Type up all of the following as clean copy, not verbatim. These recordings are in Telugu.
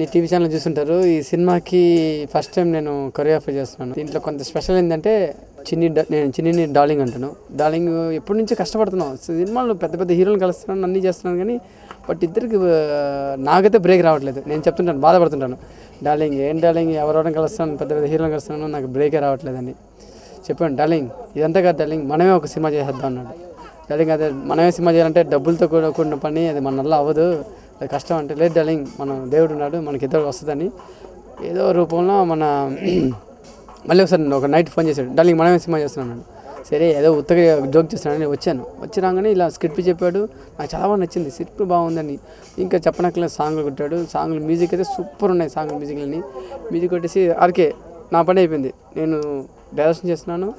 అన్ని టీవీ ఛానల్ చూస్తుంటారు. ఈ సినిమాకి ఫస్ట్ టైం నేను కొరియోగ్రఫీ చేస్తున్నాను. దీంట్లో కొంత స్పెషల్ ఏంటంటే నేను చిన్ని డార్లింగ్ అంటాను. డార్లింగ్ ఎప్పటి నుంచో కష్టపడుతున్నాను. సినిమాలో పెద్ద పెద్ద హీరోలు కలుస్తున్నాను, అన్నీ చేస్తున్నాను, కానీ బట్ ఇద్దరికి నాకైతే బ్రేక్ రావట్లేదు. నేను చెప్తుంటాను, బాధపడుతుంటాను, డార్లింగ్ ఏం డార్లింగ్ ఎవరెవరైనా కలుస్తాను, పెద్ద పెద్ద హీరోలు కలుస్తున్నాను, నాకు బ్రేకే రావట్లేదని చెప్పాను. డార్లింగ్ ఇదంతా కాదు డార్లింగ్, మనమే ఒక సినిమా చేసేద్దాం అన్నాడు. డార్లింగ్ అదే మనమే సినిమా చేయాలంటే డబ్బులతో కూడిన పని, అది మన వల్ల అవ్వదు, అది కష్టం. అంటే లేదు డార్లింగ్, మనం దేవుడు ఉన్నాడు, మనకి ఇద్దరు వస్తుందని ఏదో రూపంలో మళ్ళీ ఒకసారి ఒక నైట్ ఫోన్ చేశాడు, డార్లింగ్ మనమే సినిమా చేస్తున్నాను. సరే ఏదో ఉత్తగా జోక్ చేస్తున్నానని వచ్చి రాగానే ఇలా స్క్రిప్ట్ చెప్పాడు. నాకు చాలా బాగా నచ్చింది, స్క్రిప్ట్ బాగుందని. ఇంకా చెప్పనక్కర్లేదు, సాంగ్లు కొట్టాడు. సాంగ్లు మ్యూజిక్ అయితే సూపర్ ఉన్నాయి. సాంగ్లు మ్యూజిక్లని మ్యూజిక్ కొట్టేసి ఆర్కే నా పని అయిపోయింది. నేను డైరెక్షన్ చేస్తున్నాను,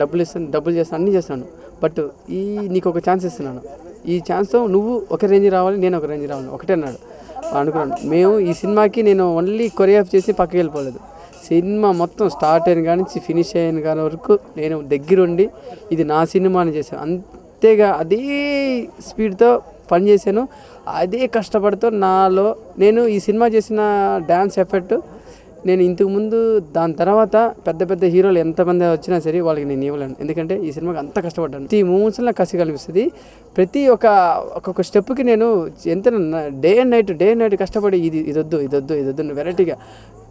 డబ్బులు చేస్తాను, అన్నీ చేస్తున్నాను. బట్ నీకు ఒక ఛాన్స్ ఇస్తున్నాను, ఈ ఛాన్స్తో నువ్వు ఒక రేంజ్ రావాలి, నేను ఒక రేంజ్ రావాలి, ఒకటే అన్నాడు. అనుకున్నాను. మేము ఈ సినిమాకి నేను ఓన్లీ కొరియోగ్రాఫ్ చేసి పక్కకి వెళ్ళిపోలేదు. సినిమా మొత్తం స్టార్ట్ అయిన కానీ ఫినిష్ అయిన కానీ వరకు నేను దగ్గరుండి ఇది నా సినిమా అని చేశాను. అంతేగా అదే స్పీడ్తో పనిచేశాను, అదే కష్టపడుతూ నేను ఈ సినిమా చేసిన డ్యాన్స్ ఎఫెక్ట్ నేను ఇంతకుముందు దాని తర్వాత పెద్ద పెద్ద హీరోలు ఎంతమంది వచ్చినా సరే వాళ్ళకి నేను ఇవ్వలేను. ఎందుకంటే ఈ సినిమాకి అంత కష్టపడ్డాను. ప్రతి మూమెంట్స్లో నాకు కసి కనిపిస్తుంది. ప్రతి ఒక్కొక్క స్టెప్కి నేను ఎంత డే అండ్ నైట్ కష్టపడి ఇది వెరైటీగా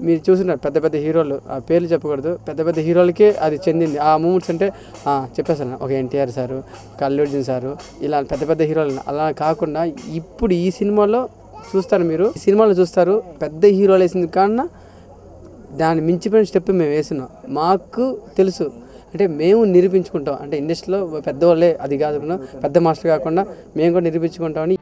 మీరు చూస్తున్నారు. పెద్ద పెద్ద హీరోలు, ఆ పేర్లు చెప్పకూడదు, పెద్ద పెద్ద హీరోలకే అది చెందింది ఆ మూమెంట్స్. అంటే చెప్పేస్తాను, ఒక ఎన్టీఆర్ సారు, అల్లు అర్జున్ సారు, ఇలా పెద్ద పెద్ద హీరోలు. అలా కాకుండా ఇప్పుడు ఈ సినిమాలో చూస్తారు, మీరు ఈ సినిమాలో చూస్తారు, పెద్ద హీరోలు వేసింది కన్నా దాన్ని మించిపోయిన స్టెప్ మేము వేస్తున్నాం. మాకు తెలుసు, అంటే మేము నిరూపించుకుంటాం. అంటే ఇండస్ట్రీలో పెద్దవాళ్ళే, అది కాకుండా పెద్ద మాస్టర్ కాకుండా మేము కూడా నిరూపించుకుంటామని